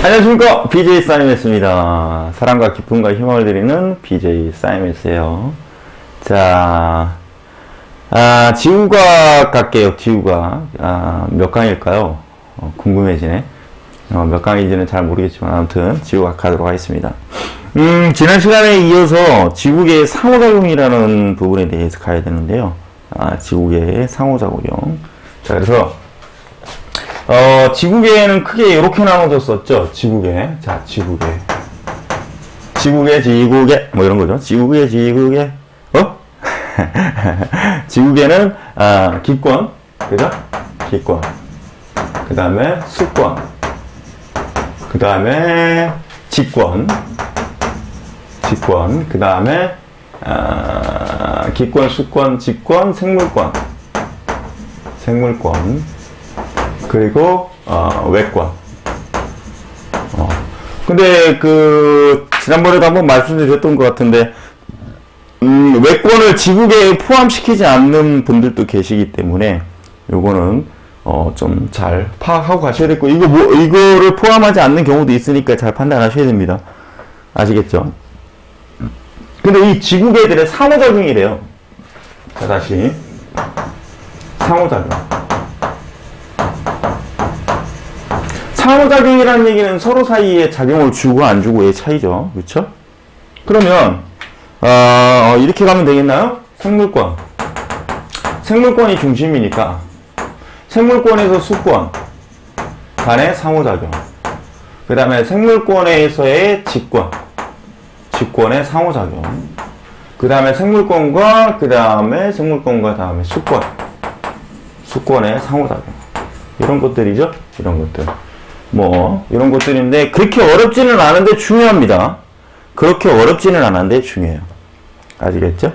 안녕하십니까, BJ 사이먼스입니다. 사랑과 기쁨과 희망을 드리는 BJ 사이먼스예요. 자, 지구과학 갈게요. 지구과학. 몇 강일까요? 궁금해지네. 몇 강인지는 잘 모르겠지만 아무튼 지구과학 가도록 하겠습니다. 지난 시간에 이어서 지구계의 상호작용이라는 부분에 대해서 가야 되는데요. 지구계의 상호작용. 자, 그래서 지구계는 크게 이렇게 나눠졌었죠. 지구계. 자, 지구계. 지구계, 지구계. 뭐 이런 거죠. 지구계, 지구계. 지구계는, 기권. 그죠? 기권. 그 다음에 수권. 그 다음에 직권. 직권. 그 다음에, 기권, 수권, 직권, 생물권. 생물권. 그리고 외권. 근데 지난번에도 한번 말씀드렸던 것 같은데 외권을 지구계에 포함시키지 않는 분들도 계시기 때문에 요거는 좀 잘 파악하고 가셔야 될 거고, 이거를 포함하지 않는 경우도 있으니까 잘 판단하셔야 됩니다. 아시겠죠? 근데 이 지구계들의 상호작용이래요. 자, 다시 상호작용. 상호작용이라는 얘기는 서로 사이에 작용을 주고 안 주고의 차이죠. 그렇죠? 그러면 이렇게 가면 되겠나요? 생물권. 생물권이 중심이니까 생물권에서 수권 간의 상호작용. 그 다음에 생물권에서의 직권. 직권의 상호작용. 그 다음에 생물권과 다음에 수권. 수권의 상호작용. 이런 것들이죠. 이런 것들. 이런 것들인데, 그렇게 어렵지는 않은데 중요합니다. 그렇게 어렵지는 않은데 중요해요. 아시겠죠?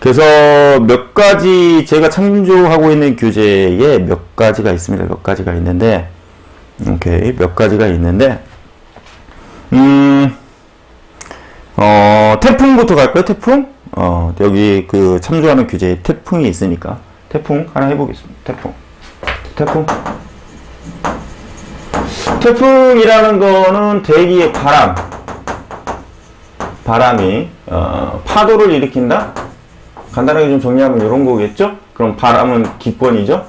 그래서 몇 가지, 제가 참조하고 있는 교재에 몇 가지가 있습니다. 몇 가지가 있는데, 몇 가지가 있는데, 태풍부터 갈까요? 태풍? 여기 참조하는 교재에 태풍이 있으니까, 태풍 하나 해보겠습니다. 태풍. 태풍이라는 거는 대기의 바람이 파도를 일으킨다? 간단하게 좀 정리하면 이런 거겠죠? 그럼 바람은 기권이죠?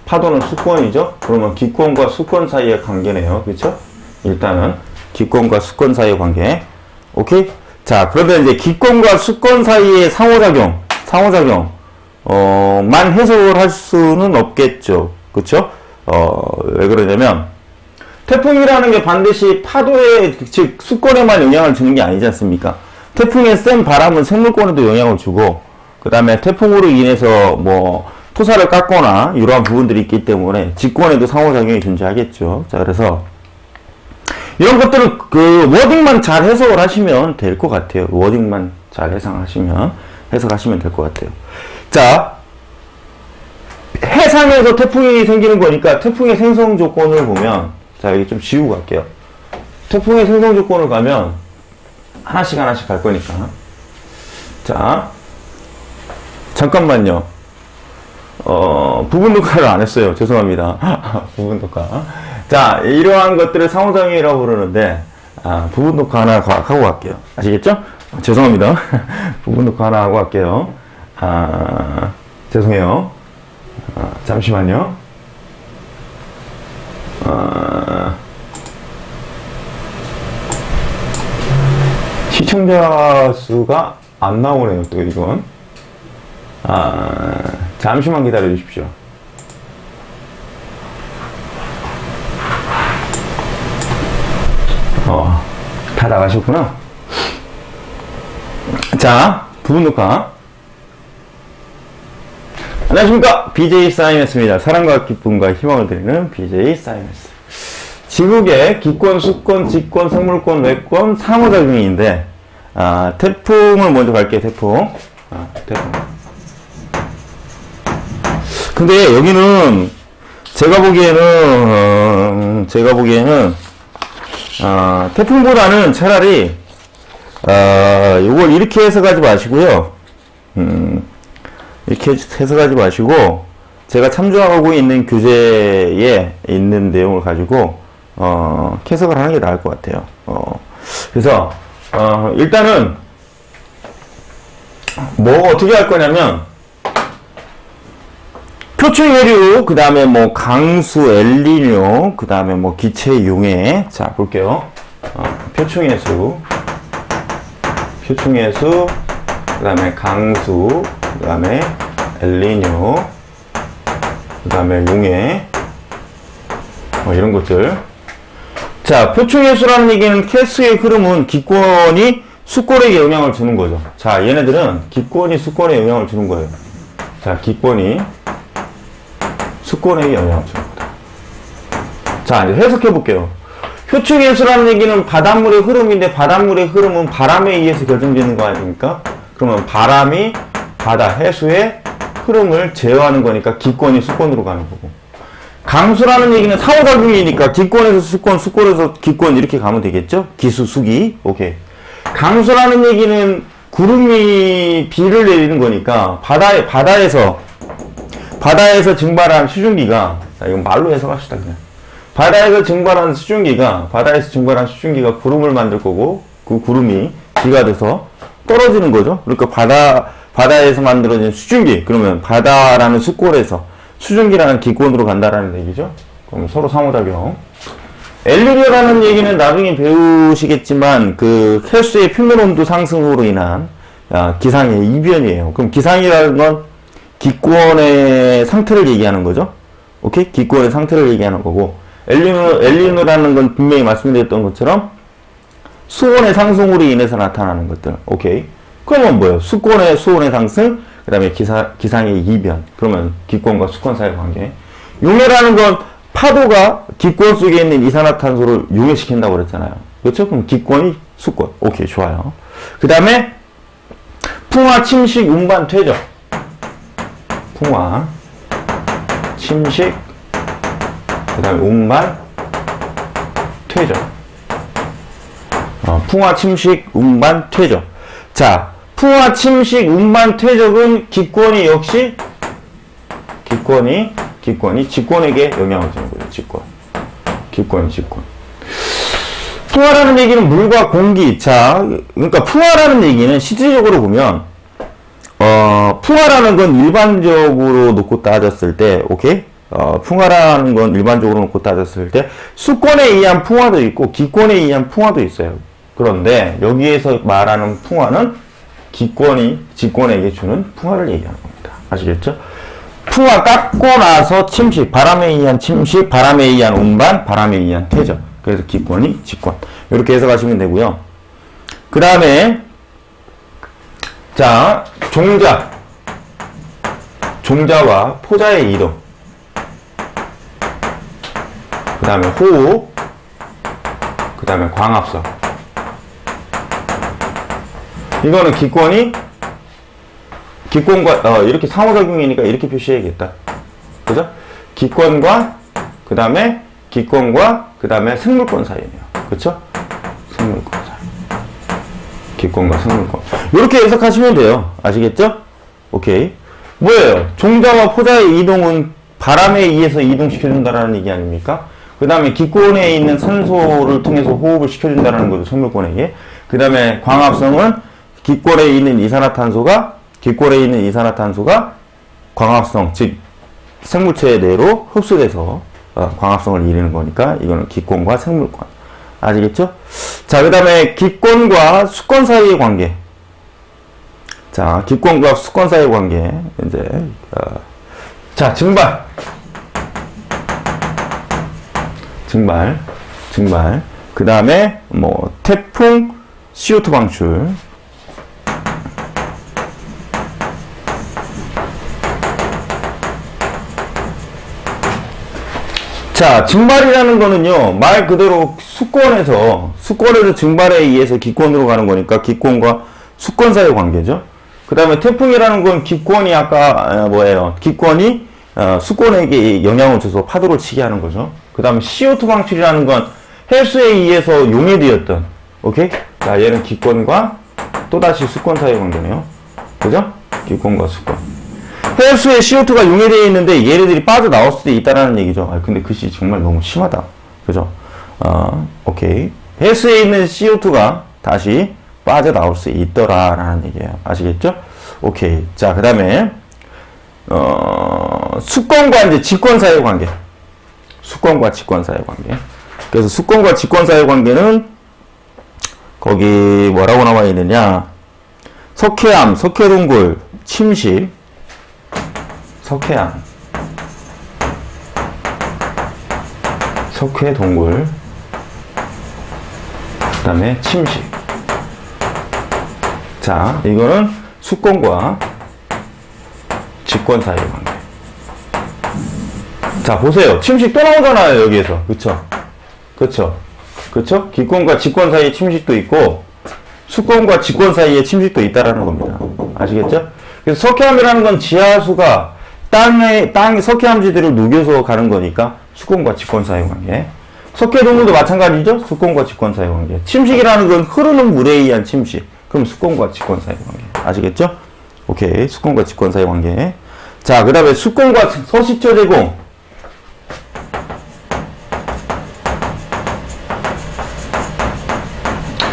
파도는 수권이죠? 그러면 기권과 수권 사이의 관계네요. 그렇죠? 일단은 기권과 수권 사이의 관계. 오케이? 자, 그러면 이제 기권과 수권 사이의 상호작용 만 해석을 할 수는 없겠죠. 그렇죠? 왜 그러냐면 태풍이라는 게 반드시 파도에, 즉 수권에만 영향을 주는 게 아니지 않습니까? 태풍의 센 바람은 생물권에도 영향을 주고, 그 다음에 태풍으로 인해서 토사를 깎거나 이러한 부분들이 있기 때문에 직권에도 상호작용이 존재하겠죠. 자, 그래서 이런 것들은 워딩만 잘 해석을 하시면 될 것 같아요. 워딩만 잘 해석하시면 될 것 같아요. 자, 해상에서 태풍이 생기는 거니까 태풍의 생성 조건을 보면, 자, 여기 좀 지우고 갈게요. 태풍의 생성 조건을 가면 하나씩 갈 거니까. 자, 잠깐만요. 부분 녹화를 안 했어요. 죄송합니다. 부분 녹화. 자, 이러한 것들을 상호작용이라고 부르는데, 부분 녹화 하나 하고 갈게요. 아시겠죠? 죄송합니다. 부분 녹화 하나 하고 갈게요. 죄송해요. 잠시만요. 시청자 수가 안 나오네요. 또 이건. 잠시만 기다려 주십시오. 다 나가셨구나. 자, 부분 녹화. 안녕하십니까, BJ 사이먼스입니다. 사랑과 기쁨과 희망을 드리는 BJ 사이먼스. 지구계 기권, 수권, 직권, 생물권, 외권, 상호작용인데, 태풍을 먼저 갈게요. 태풍. 근데 여기는 제가 보기에는 태풍보다는 차라리 이걸 이렇게 해석하지 마시고요. 이렇게 해석하지 마시고 제가 참조하고 있는 교재에 있는 내용을 가지고 해석을 하는 게 나을 것 같아요. 그래서, 일단은, 뭐, 어떻게 할 거냐면, 표충해류, 그 다음에 뭐, 강수, 엘니뇨, 그 다음에 뭐, 기체 용해. 자, 볼게요. 표충해수, 그 다음에 강수, 그 다음에 엘니뇨, 그 다음에 용해, 이런 것들. 자, 표충해수라는 얘기는 캐스의 흐름은 기권이 수권에게 영향을 주는 거죠. 자, 얘네들은 기권이 수권에 영향을 주는 거예요. 자, 기권이 수권에게 영향을 주는 거다. 자, 이제 해석해 볼게요. 표충해수라는 얘기는 바닷물의 흐름인데 바닷물의 흐름은 바람에 의해서 결정되는 거 아닙니까? 그러면 바람이 바다, 해수의 흐름을 제어하는 거니까 기권이 수권으로 가는 거고. 강수라는 얘기는 상호작용이니까 기권에서 수권, 수권에서 기권 이렇게 가면 되겠죠? 기수, 수기. 오케이. 강수라는 얘기는 구름이 비를 내리는 거니까 바다에서 증발한 수증기가, 자, 이건 말로 해석합시다, 그냥. 바다에서 증발한 수증기가 구름을 만들 거고, 그 구름이 비가 돼서 떨어지는 거죠. 그러니까 바다에서 만들어진 수증기, 그러면 바다라는 수권에서 수증기라는 기권으로 간다라는 얘기죠. 그럼 서로 상호작용. 엘니뇨라는 얘기는 나중에 배우시겠지만, 그 해수의 표면 온도 상승으로 인한 기상의 이변이에요. 그럼 기상이라는 건 기권의 상태를 얘기하는 거죠. 오케이? 기권의 상태를 얘기하는 거고, 엘니뇨라는 건 분명히 말씀드렸던 것처럼 수온의 상승으로 인해서 나타나는 것들. 오케이? 그러면 뭐예요? 수권의 수온의 상승, 그 다음에 기상의 이변. 그러면 기권과 수권 사이의 관계. 용해라는 건 파도가 기권 속에 있는 이산화탄소를 용해시킨다고 그랬잖아요. 그렇죠? 그럼 기권이 수권. 오케이, 좋아요. 그 다음에 풍화, 침식, 운반, 퇴적. 풍화, 침식, 그 다음에 운반, 퇴적. 풍화, 침식, 운반, 퇴적. 자, 풍화, 침식, 운반, 퇴적은 기권이 역시 직권에게 영향을 주는 거예요. 직권. 풍화라는 얘기는 물과 공기. 자, 그러니까 풍화라는 얘기는 실질적으로 보면 풍화라는 건 일반적으로 놓고 따졌을 때, 오케이? 풍화라는 건 일반적으로 놓고 따졌을 때 수권에 의한 풍화도 있고 기권에 의한 풍화도 있어요. 그런데 여기에서 말하는 풍화는 기권이 직권에게 주는 풍화를 얘기하는 겁니다. 아시겠죠? 풍화 깎고 나서 침식, 바람에 의한 침식, 바람에 의한 운반, 바람에 의한 퇴적. 그래서 기권이 직권. 이렇게 해석하시면 되고요. 그 다음에 자, 종자와 포자의 이동. 그 다음에 호흡. 그 다음에 광합성. 이거는 기권과 이렇게 상호작용이니까 이렇게 표시해야겠다. 그죠? 기권과 그 다음에 생물권 사이네요. 그쵸? 생물권 사이. 기권과 생물권. 이렇게 해석하시면 돼요. 아시겠죠? 오케이. 뭐예요? 종자와 포자의 이동은 바람에 의해서 이동시켜준다라는 얘기 아닙니까? 그 다음에 기권에 있는 산소를 통해서 호흡을 시켜준다는 거죠. 생물권에게. 그 다음에 광합성은 기권에 있는 이산화탄소가 광합성, 즉 생물체 내로 흡수돼서 광합성을 이루는 거니까 이거는 기권과 생물권. 아시겠죠? 자, 그 다음에 기권과 수권 사이의 관계. 자, 기권과 수권 사이의 관계. 이제 자, 증발. 그 다음에 뭐 태풍, CO2 방출. 자, 증발이라는 거는요, 말 그대로 수권에서 증발에 의해서 기권으로 가는 거니까 기권과 수권 사이의 관계죠. 그 다음에 태풍이라는 건 기권이 기권이 수권에게 영향을 줘서 파도를 치게 하는 거죠. 그 다음에 CO2 방출이라는 건 해수에 의해서 용해되었던, 오케이? 자, 얘는 기권과 또다시 수권 사이의 관계네요. 그죠? 기권과 수권. 해수에 CO2가 용해되어 있는데 얘네들이 빠져나올 수도 있다라는 얘기죠. 근데 글씨 정말 너무 심하다. 그죠? 오케이. 해수에 있는 CO2가 다시 빠져나올 수 있더라라는 얘기예요. 아시겠죠? 오케이. 자, 그 다음에 수권과 이제 직권 사이의 관계. 수권과 직권 사이의 관계. 그래서 수권과 직권 사이의 관계는 거기 뭐라고 나와 있느냐? 석회암, 석회동굴, 침식, 석회암, 석회동굴, 그 다음에 침식. 자, 이거는 수권과 직권 사이의 관계. 자, 보세요. 침식 또 나오잖아요, 여기에서. 그쵸? 그쵸? 그쵸? 기권과 직권 사이에 침식도 있고, 수권과 직권 사이에 침식도 있다라는 겁니다. 아시겠죠? 그래서 석회암이라는 건 지하수가 땅 석회암지대를 녹여서 가는 거니까 수권과 직권 사이의 관계. 석회동굴도 마찬가지죠? 수권과 직권 사이의 관계. 침식이라는 건 흐르는 물에 의한 침식. 그럼 수권과 직권 사이의 관계. 아시겠죠? 오케이. 수권과 직권 사이의 관계. 자, 그 다음에 수권과 서식처 제공.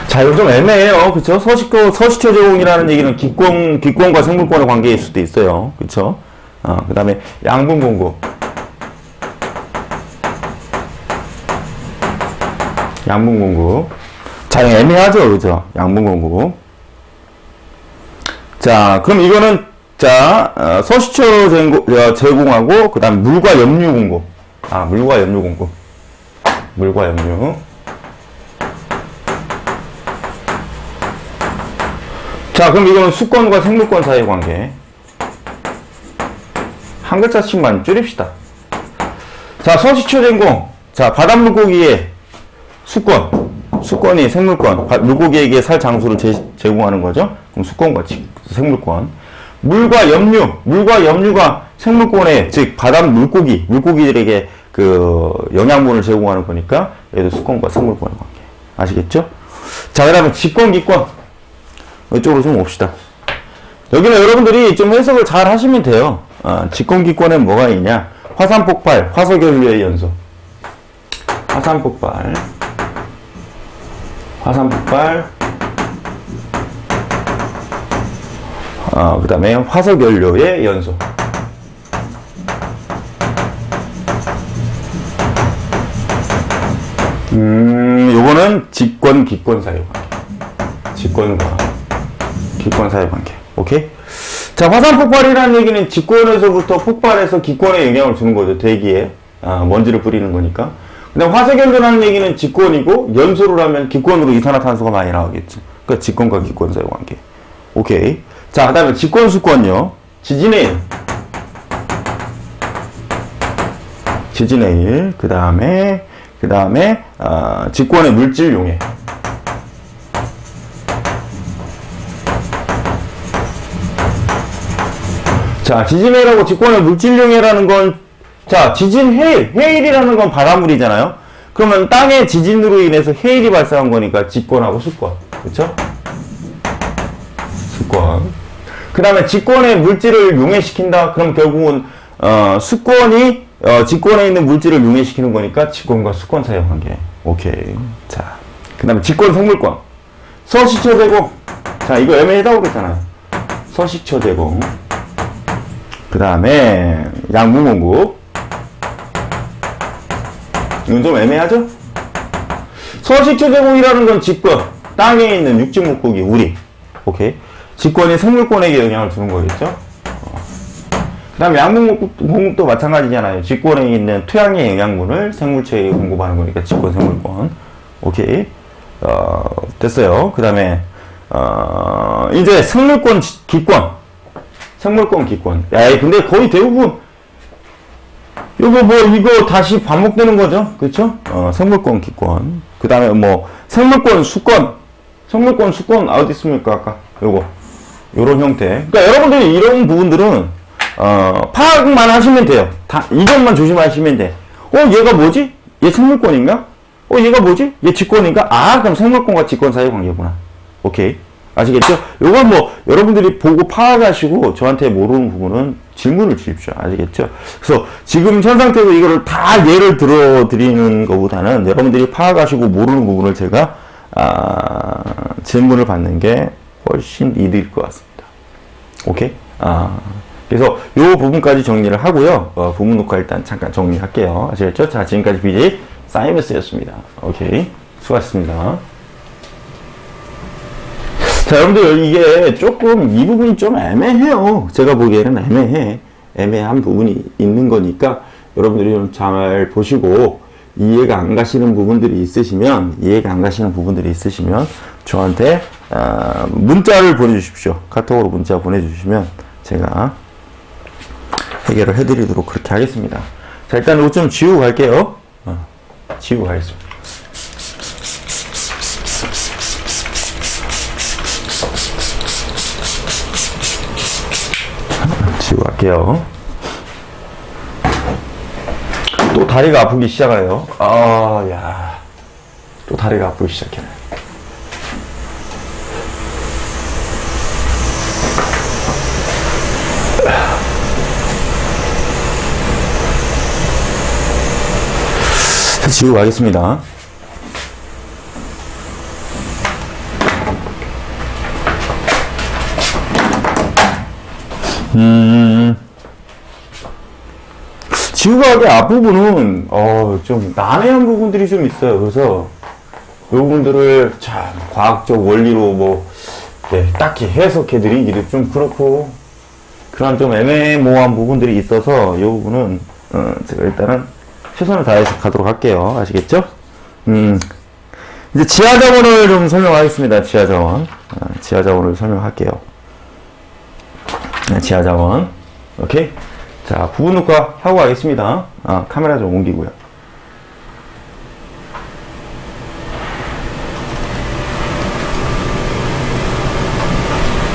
자, 이거 좀 애매해요. 그쵸? 서식처 제공이라는 얘기는 기권과 생물권의 관계일 수도 있어요. 그쵸? 그 다음에 양분 공급. 양분 공급. 자, 애매하죠? 그죠? 양분 공급. 자, 그럼 이거는, 자, 서식처 제공하고, 그 다음 물과 염류 공급. 물과 염류 공급. 물과 염류. 자, 그럼 이거는 수권과 생물권 사이의 관계. 한 글자씩만 줄입시다. 자, 서식처 제공. 자, 바닷물고기의 수권이 생물권, 물고기에게 살 장소를 제공하는 거죠. 그럼 수권과 생물권. 물과 염류가 생물권에, 즉 물고기들에게 그 영양분을 제공하는 거니까 얘도 수권과 생물권의 관계. 아시겠죠? 자, 그 다음에 직권, 기권. 이쪽으로 좀 옵시다. 여기는 여러분들이 좀 해석을 잘 하시면 돼요. 직권, 기권엔 뭐가 있냐? 화산폭발, 화석연료의 연소. 화산폭발, 그 다음에 화석연료의 연소. 요거는 직권, 기권 사이의 관계. 직권과 기권 사이의 관계. 오케이? 자, 화산폭발이라는 얘기는 직권에서부터 폭발해서 기권에 영향을 주는 거죠. 대기에. 먼지를 뿌리는 거니까. 근데 화석연료라는 얘기는 직권이고, 연소를 하면 기권으로 이산화탄소가 많이 나오겠죠. 그러니까 직권과 기권 사이의 관계. 오케이. 자, 그 다음에 직권, 수권요. 지진의 일. 그 다음에, 직권의 물질 용해. 자, 지진해라고 직권의 물질용해라는 건, 자, 해일이라는 건 바닷물이잖아요? 그러면 땅의 지진으로 인해서 해일이 발생한 거니까 직권하고 수권. 그쵸? 수권. 그 다음에 직권의 물질을 용해시킨다? 그럼 결국은, 수권이, 직권에 있는 물질을 용해시키는 거니까 직권과 수권 사이의 관계. 오케이. 자. 그 다음에 직권 생물권. 서식처 제공. 자, 이거 애매하다고 그랬잖아요. 서식처 제공. 그 다음에 양분 공급. 이건 좀 애매하죠? 서식처 제공이라는 건 직권. 땅에 있는 육지 물고기, 우리. 오케이. 직권이 생물권에게 영향을 주는 거겠죠? 그 다음에 양분 공급도 마찬가지잖아요. 직권에 있는 토양의 영양분을 생물체에 공급하는 거니까 직권, 생물권. 오케이. 됐어요. 그 다음에, 이제 생물권, 기권. 생물권, 기권. 야, 근데 거의 대부분, 이거 다시 반복되는 거죠? 그쵸? 생물권, 기권. 그 다음에 생물권, 수권. 생물권, 수권, 어디 있습니까? 아까. 요런 형태. 그러니까 여러분들이 이런 부분들은, 파악만 하시면 돼요. 이것만 조심하시면 돼. 얘가 뭐지? 얘 생물권인가? 얘가 뭐지? 얘 직권인가? 그럼 생물권과 직권 사이의 관계구나. 오케이. 아시겠죠? 요걸 뭐 여러분들이 보고 파악하시고 저한테 모르는 부분은 질문을 주십시오. 아시겠죠? 그래서 지금 현 상태에서 이거를 다 예를 들어 드리는 것보다는 여러분들이 파악하시고 모르는 부분을 제가 질문을 받는 게 훨씬 이득일 것 같습니다. 오케이? 그래서 요 부분까지 정리를 하고요. 부분 녹화 일단 잠깐 정리할게요. 아시겠죠? 자, 지금까지 BJ 사이머스였습니다. 오케이. 수고하셨습니다. 자, 여러분들 이게 조금 이 부분이 좀 애매해요. 제가 보기에는 애매한 부분이 있는 거니까 여러분들이 좀 잘 보시고 이해가 안 가시는 부분들이 있으시면 저한테 문자를 보내주십시오. 카톡으로 문자 보내주시면 제가 해결을 해드리도록 그렇게 하겠습니다. 자, 일단 이거 좀 지우고 갈게요. 지우고 가겠습니다. 지우고 갈게요. 또 다리가 아프기 시작해요. 또 다리가 아프기 시작해. 지우고 가겠습니다. 지우가기 앞부분은 좀 난해한 부분들이 좀 있어요. 그래서 이 부분들을 참 과학적 원리로 딱히 해석해 드리기도 좀 그렇고 그런 좀 애매모호한 부분들이 있어서 이 부분은 제가 일단은 최선을 다해서 가도록 할게요. 아시겠죠? 이제 지하자원을 좀 설명하겠습니다. 지하자원을 설명할게요. 네, 지하자원. 오케이? 자, 부분 녹화 하고 가겠습니다. 카메라 좀 옮기고요.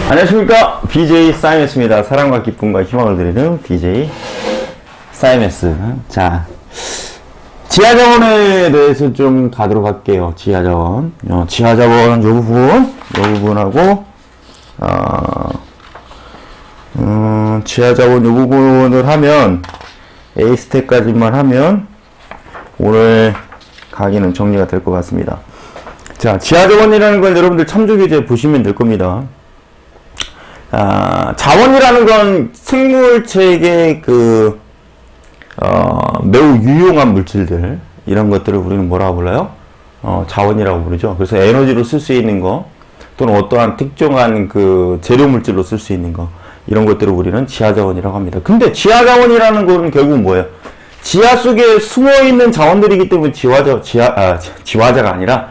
안녕하십니까? BJ 사이머스입니다. 사랑과 기쁨과 희망을 드리는 BJ 사이머스. 자, 지하자원에 대해서 좀 가도록 할게요. 지하자원. 지하자원 요 부분하고, 지하자원 요 부분을 하면, A스텝까지만 하면, 오늘 강의는 정리가 될 것 같습니다. 자, 지하자원이라는 걸 여러분들 참조교재 보시면 될 겁니다. 자원이라는 건 생물체의 매우 유용한 물질들, 이런 것들을 우리는 뭐라고 불러요? 자원이라고 부르죠. 그래서 에너지로 쓸 수 있는 거, 또는 어떠한 특정한 재료 물질로 쓸 수 있는 거, 이런 것들을 우리는 지하자원이라고 합니다. 근데 지하자원이라는 거는 결국 뭐예요? 지하 속에 숨어있는 자원들이기 때문에 지화자가 아니라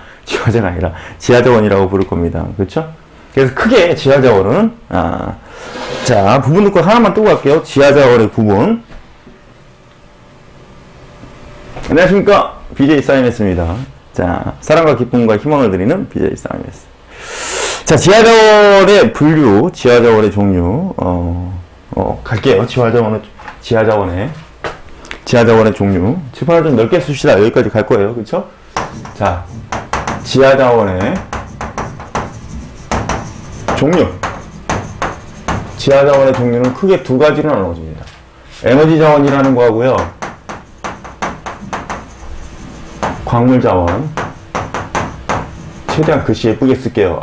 지하자원이라고 부를 겁니다. 그렇죠? 그래서 크게 지하자원은, 자, 부분 놓고 하나만 뜨고 갈게요. 지하자원의 부분. 안녕하십니까? BJ 사이머스입니다. 자, 사랑과 기쁨과 희망을 드리는 BJ 사이머스. 자, 지하자원의 분류, 지하자원의 종류, 갈게요. 지하자원의 종류. 칠판을 좀 넓게 씁시다. 여기까지 갈 거예요. 그쵸? 자, 지하자원의 종류. 지하자원의 종류는 크게 두 가지로 나눠집니다. 에너지 자원이라는 거하고요. 광물자원. 최대한 글씨 예쁘게 쓸게요.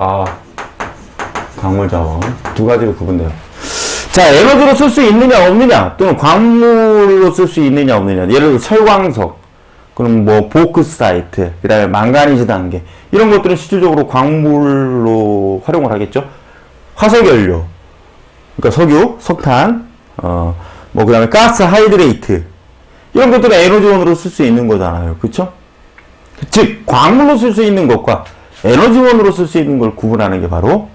광물자원. 두 가지로 구분돼요. 자, 에너지로 쓸 수 있느냐, 없느냐, 또는 광물로 쓸 수 있느냐, 없느냐. 예를 들어, 철광석, 그럼 보크사이트, 그 다음에 망가니즈 단계. 이런 것들은 실질적으로 광물로 활용을 하겠죠. 화석연료. 그러니까 석유, 석탄, 그 다음에 가스 하이드레이트. 이런 것들은 에너지원으로 쓸 수 있는 거잖아요. 그쵸? 즉, 광물로 쓸 수 있는 것과 에너지원으로 쓸 수 있는 걸 구분하는 게 바로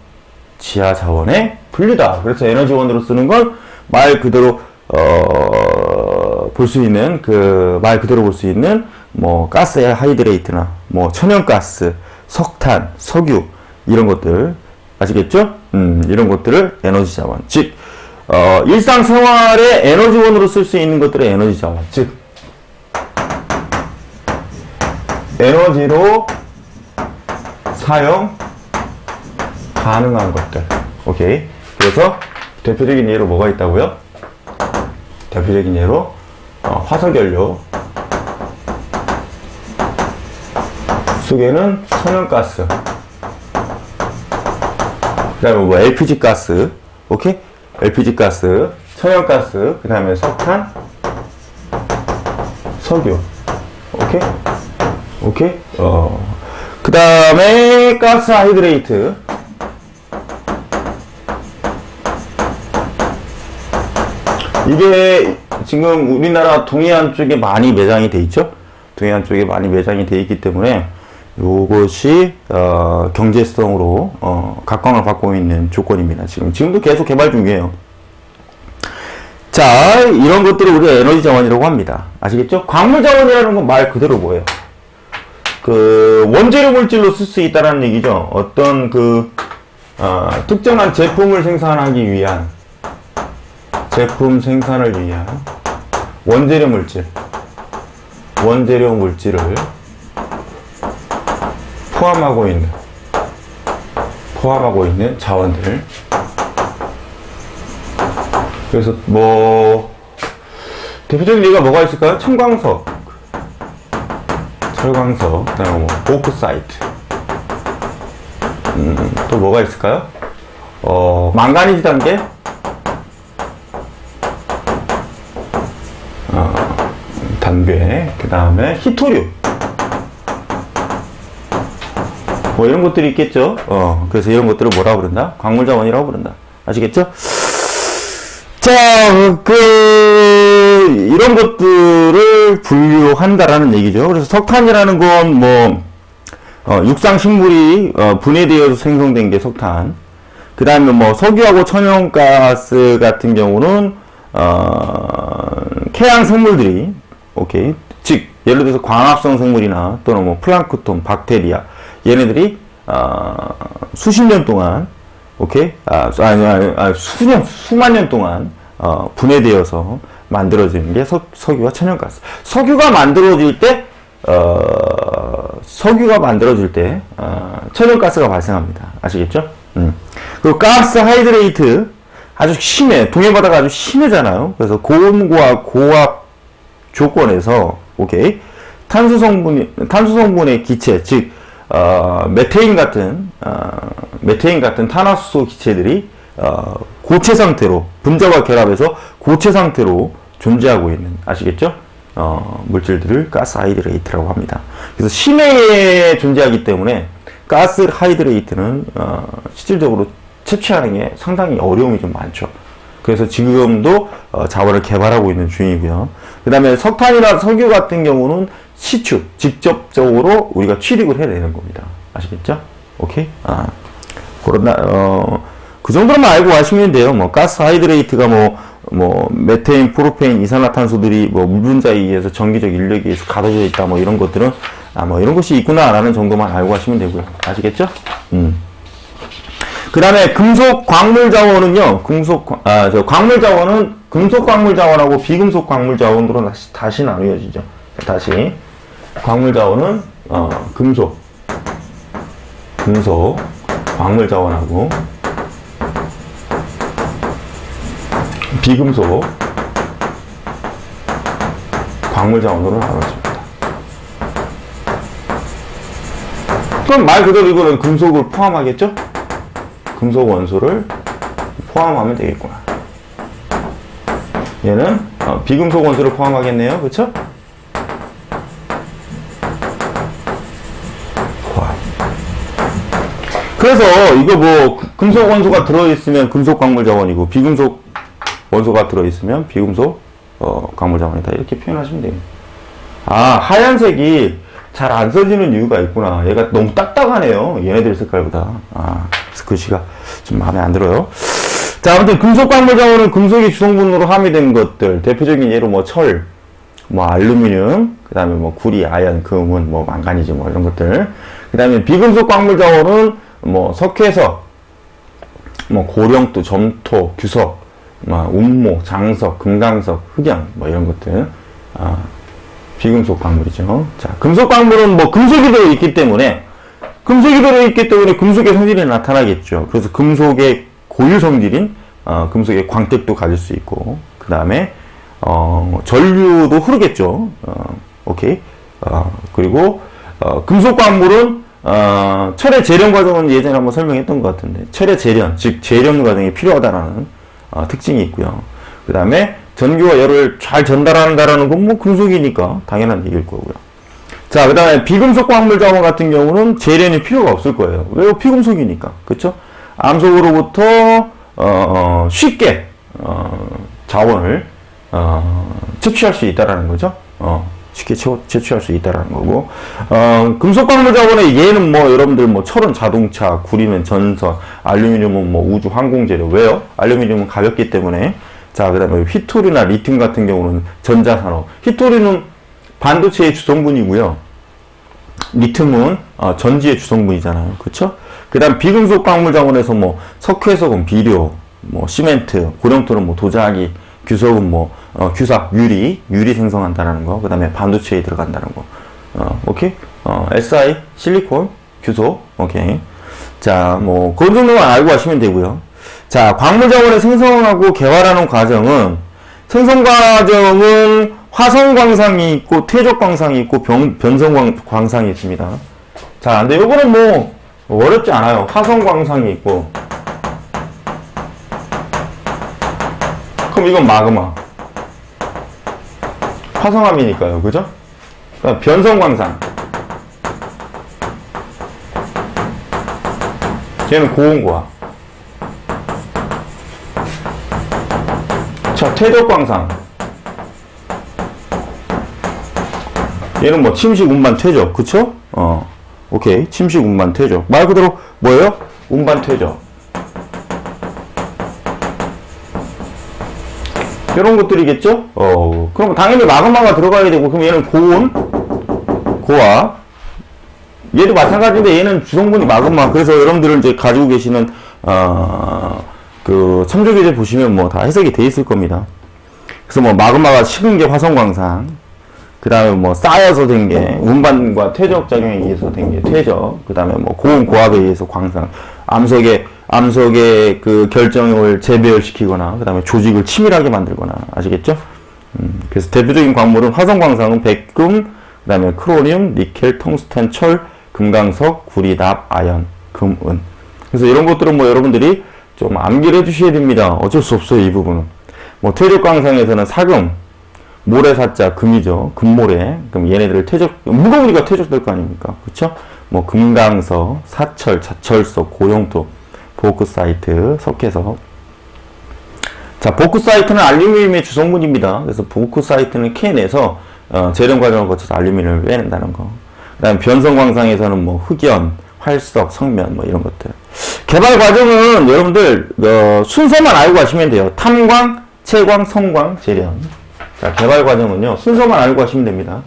지하자원의 분류다. 그래서 에너지원으로 쓰는 건 말 그대로, 볼 수 있는, 가스 하이드레이트나, 천연가스, 석탄, 석유, 이런 것들. 아시겠죠? 이런 것들을 에너지 자원. 즉, 일상생활에 에너지원으로 쓸 수 있는 것들을 에너지 자원. 즉, 가능한 것들. 오케이. 그래서 대표적인 예로 뭐가 있다고요? 대표적인 예로 화석연료 속에는 천연가스, 그 다음에 뭐 LPG 가스, 오케이? LPG 가스, 천연가스, 그 다음에 석탄, 석유, 오케이? 오케이? 그 다음에 가스 하이드레이트, 이게 지금 우리나라 동해안 쪽에 많이 매장이 돼 있죠? 동해안 쪽에 많이 매장이 돼 있기 때문에 요것이 경제성으로 각광을 받고 있는 조건입니다. 지금도 계속 개발 중이에요. 자, 이런 것들을 우리가 에너지 자원이라고 합니다. 아시겠죠? 광물 자원이라는 건 말 그대로 뭐예요? 그 원재료 물질로 쓸 수 있다는 얘기죠. 어떤 그 특정한 제품을 생산하기 위한, 제품 생산을 위한 원재료 물질을 포함하고 있는 자원들. 그래서 뭐 대표적인 예가 뭐가 있을까요? 철광석, 그다음에 뭐 보크사이트, 또 뭐가 있을까요? 망가니즈 단계, 단괴, 그 다음에 히토류, 뭐 이런 것들이 있겠죠. 그래서 이런 것들을 뭐라고 부른다? 광물자원이라고 부른다. 아시겠죠? 자, 이런 것들을 분류한다라는 얘기죠. 그래서 석탄이라는 건 뭐 육상 식물이 분해되어서 생성된 게 석탄. 그 다음에 뭐 석유하고 천연가스 같은 경우는 캐양 생물들이, 오케이, 즉 예를 들어서 광합성 생물이나 또는 뭐 플랑크톤, 박테리아, 얘네들이 수십 년 동안, 오케이, 수만 년 동안 분해되어서 만들어지는 게 석유와 천연가스. 석유가 만들어질 때 천연가스가 발생합니다. 아시겠죠? 그리고 가스 하이드레이트, 아주 심해. 동해바다가 아주 심해잖아요. 그래서 고온과 고압 조건에서, 오케이, 탄소 성분의 기체, 즉 메테인 같은 탄화수소 기체들이 고체 상태로, 분자와 결합해서 고체 상태로 존재하고 있는, 아시겠죠? 물질들을 가스 하이드레이트라고 합니다. 그래서 심해에 존재하기 때문에 가스 하이드레이트는 실질적으로 채취하는 게 상당히 어려움이 좀 많죠. 그래서 지금도 자원을 개발하고 있는 중이고요. 그 다음에 석탄이나 석유 같은 경우는 직접적으로 우리가 취득을 해내는 겁니다. 아시겠죠? 오케이? 그 정도만 알고 가시면 돼요. 뭐, 가스 하이드레이트가 메테인, 프로페인, 이산화탄소들이 물 분자에 의해서 전기적 인력에 의해서 가둬져 있다, 뭐, 이런 것들은, 뭐, 이런 것이 있구나라는 정도만 알고 가시면 되고요. 아시겠죠? 그 다음에 금속 광물 자원은요, 광물 자원은 금속 광물 자원하고 비금속 광물 자원으로 다시 나누어지죠. 다시. 광물 자원은, 금속 광물 자원하고, 비금속 광물 자원으로 나눠집니다. 그럼 말 그대로 이거는 금속을 포함하겠죠? 금속 원소를 포함하면 되겠구나. 얘는 비금속 원소를 포함하겠네요. 그쵸? 그래서 이거 뭐 금속 원소가 들어있으면 금속 광물 자원이고 비금속 원소가 들어있으면 비금속 광물 자원이다, 이렇게 표현하시면 됩니다. 하얀색이 잘 안 써지는 이유가 있구나. 얘가 너무 딱딱하네요, 얘네들 색깔보다. 그래서 글씨가 좀 마음에 안 들어요. 자, 아무튼 금속 광물 자원은 금속이 주성분으로 함유된 것들, 대표적인 예로 뭐 철, 뭐 알루미늄, 그 다음에 뭐 구리, 아연, 금은, 뭐 망가니즈, 뭐 이런 것들. 그 다음에 비금속 광물 자원은 뭐 석회석, 뭐 고령도, 점토, 규석, 운모, 장석, 금강석, 흑연, 뭐 이런 것들. 비금속 광물이죠. 자, 금속 광물은 뭐 금속이 되어 있기 때문에 금속이 들어있기 때문에 금속의 성질이 나타나겠죠. 그래서 금속의 고유 성질인 금속의 광택도 가질 수 있고, 그 다음에 전류도 흐르겠죠. 오케이. 그리고 금속 광물은 철의 재련 과정은 예전에 한번 설명했던 것 같은데, 철의 재련, 즉 재련 과정이 필요하다라는 특징이 있고요. 그 다음에 전기와 열을 잘 전달한다라는 건 뭐 금속이니까 당연한 얘기일 거고요. 자, 그 다음에 비금속 광물 자원 같은 경우는 재련이 필요가 없을 거예요. 왜요? 비금속이니까. 그쵸? 암석으로부터 쉽게 자원을 채취할 수 있다라는 거죠. 쉽게 채취할 수 있다라는 거고, 금속 광물 자원에 얘는 뭐 여러분들 뭐 철은 자동차, 구리는 전선, 알루미늄은 뭐 우주 항공 재료. 왜요? 알루미늄은 가볍기 때문에. 자, 그 다음에 휘토리나 리튬 같은 경우는 전자산업. 휘토리는 반도체의 주성분이고요. 리튬은 전지의 주성분이잖아요. 그쵸? 그 다음 비금속 광물 자원에서 뭐 석회석은 비료, 뭐 시멘트, 고령토는 뭐 도자기, 규석은 뭐 규삭, 유리 생성한다는 거. 그 다음에 반도체에 들어간다는 거. 오케이? SI, 실리콘, 규소. 오케이. 자, 뭐 그런 정도만 알고 가시면 되고요. 자, 광물 자원을 생성하고 개발하는 과정은, 생성 과정은 화성 광상이 있고 퇴적 광상이 있고 변성 광상이 있습니다. 자, 근데 요거는 뭐 어렵지 않아요. 화성 광상이 있고, 그럼 이건 마그마, 화성암이니까요. 그죠? 그다음 변성 광상, 걔는 고온고압. 자, 퇴적 광상, 얘는 뭐 침식, 운반, 퇴적. 그쵸? 오케이. 침식, 운반, 퇴적. 말 그대로 뭐예요? 운반, 퇴적. 이런 것들이겠죠? 그럼 당연히 마그마가 들어가야 되고, 그럼 얘는 고온, 고압. 얘도 마찬가지인데 얘는 주성분이 마그마. 그래서 여러분들은 이제 가지고 계시는 그 첨조교재 보시면 뭐 다 해석이 돼 있을 겁니다. 그래서 뭐 마그마가 식은 게 화성광상, 그 다음에 뭐 쌓여서 된 게 운반과 퇴적 작용에 의해서 된 게 퇴적, 그 다음에 뭐 고온 고압에 의해서 광상, 암석의 그 결정을 재배열시키거나, 그 다음에 조직을 치밀하게 만들거나. 아시겠죠? 그래서 대표적인 광물은 화성광상은 백금, 그 다음에 크로늄, 니켈, 텅스텐, 철, 금강석, 구리, 납, 아연, 금, 은. 그래서 이런 것들은 뭐 여러분들이 좀 암기를 해주셔야 됩니다. 어쩔 수 없어요, 이 부분은. 뭐 퇴적광상에서는 사금, 모래사자, 금이죠. 금모래. 그럼 얘네들을 무거우니까 퇴적될 거 아닙니까? 그쵸? 뭐 금강석, 사철, 자철석, 고용토, 보크사이트, 석회석. 자, 보크사이트는 알루미늄의 주성분입니다. 그래서 보크사이트는 캐내서 재련 과정을 거쳐서 알루미늄을 빼낸다는 거. 그 다음에 변성광상에서는 뭐 흑연, 활석, 성면, 뭐 이런 것들. 개발 과정은 여러분들 순서만 알고 가시면 돼요. 탐광, 채광, 성광, 재련. 자, 개발 과정은요, 순서만 알고 가시면 됩니다.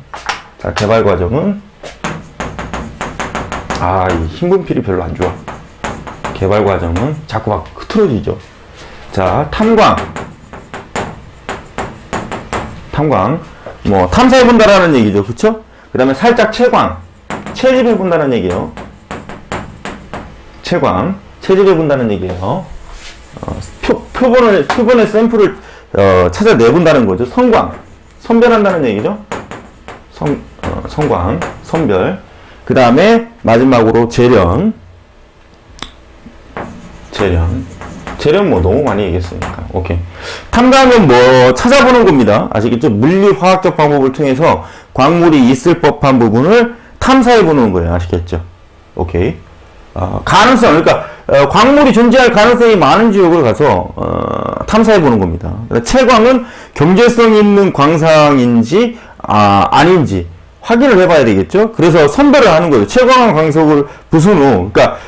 자, 개발 과정은, 이 흰분필이 별로 안 좋아. 개발 과정은 자꾸 막 흐트러지죠. 자, 탐광, 뭐 탐사해본다라는 얘기죠. 그쵸? 그 다음에 살짝 채광, 채집해본다는 얘기예요. 채광, 채집해본다는 얘기예요. 표본의 샘플을 찾아내본다는 거죠. 성광, 선별한다는 얘기죠. 성광, 선별. 그 다음에 마지막으로 재련 뭐 너무 많이 얘기했으니까. 오케이. 탐광은 뭐 찾아보는 겁니다. 아시겠죠? 물리화학적 방법을 통해서 광물이 있을 법한 부분을 탐사해보는 거예요. 아시겠죠? 오케이. 가능성, 그러니까 광물이 존재할 가능성이 많은 지역을 가서 탐사해보는 겁니다. 채광은 경제성 있는 광상인지 아닌지 확인을 해봐야 되겠죠. 그래서 선별을 하는 거예요. 채광한 광석을 부순 후, 그러니까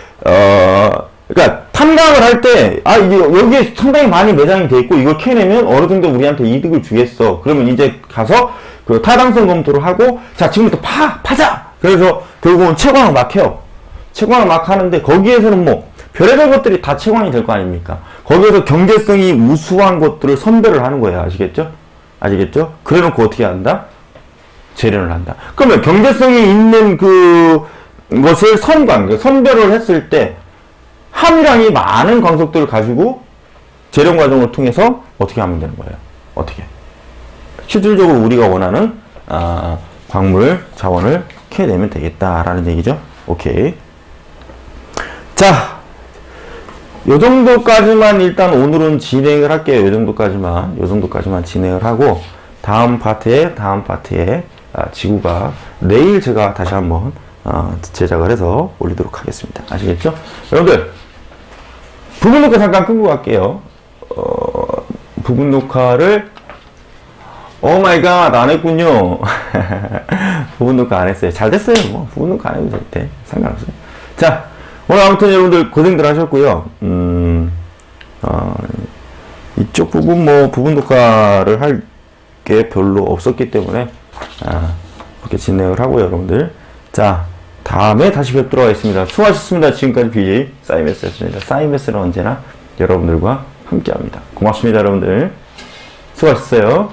탐광을 할 때 여기에 상당히 많이 매장이 돼 있고 이걸 캐내면 어느 정도 우리한테 이득을 주겠어. 그러면 이제 가서 그 타당성 검토를 하고, 자, 지금부터 파자. 그래서 결국은 채광을 막 해요. 채광을 막 하는데 거기에서는 뭐 별의별 것들이 다 채광이 될 거 아닙니까? 거기에서 경제성이 우수한 것들을 선별을 하는 거예요. 아시겠죠? 그래 놓고 어떻게 한다? 재련을 한다. 그러면 경제성이 있는 그 것을 선별을 했을 때 함유량이 많은 광석들을 가지고 재련 과정을 통해서 어떻게 하면 되는 거예요? 어떻게? 실질적으로 우리가 원하는 광물 자원을 캐내면 되겠다라는 얘기죠. 오케이. 자, 요 정도까지만 일단 오늘은 진행을 할게요. 요 정도까지만 진행을 하고 다음 파트에 지구가 내일 제가 다시 한번 제작을 해서 올리도록 하겠습니다. 아시겠죠? 여러분들 부분 녹화 잠깐 끄고 갈게요. 부분 녹화를 오마이갓 안 했군요. 부분 녹화 안 했어요. 잘 됐어요. 뭐 부분 녹화 안 해도 될 때 상관없어요. 자, 오늘 아무튼 여러분들 고생들 하셨고요. 이쪽 부분 뭐 부분 녹화를 할 게 별로 없었기 때문에 이렇게 진행을 하고요, 여러분들. 자, 다음에 다시 뵙도록 하겠습니다. 수고하셨습니다. 지금까지 BJ 사이메스였습니다. 사이메스는 언제나 여러분들과 함께합니다. 고맙습니다, 여러분들. 수고하셨어요.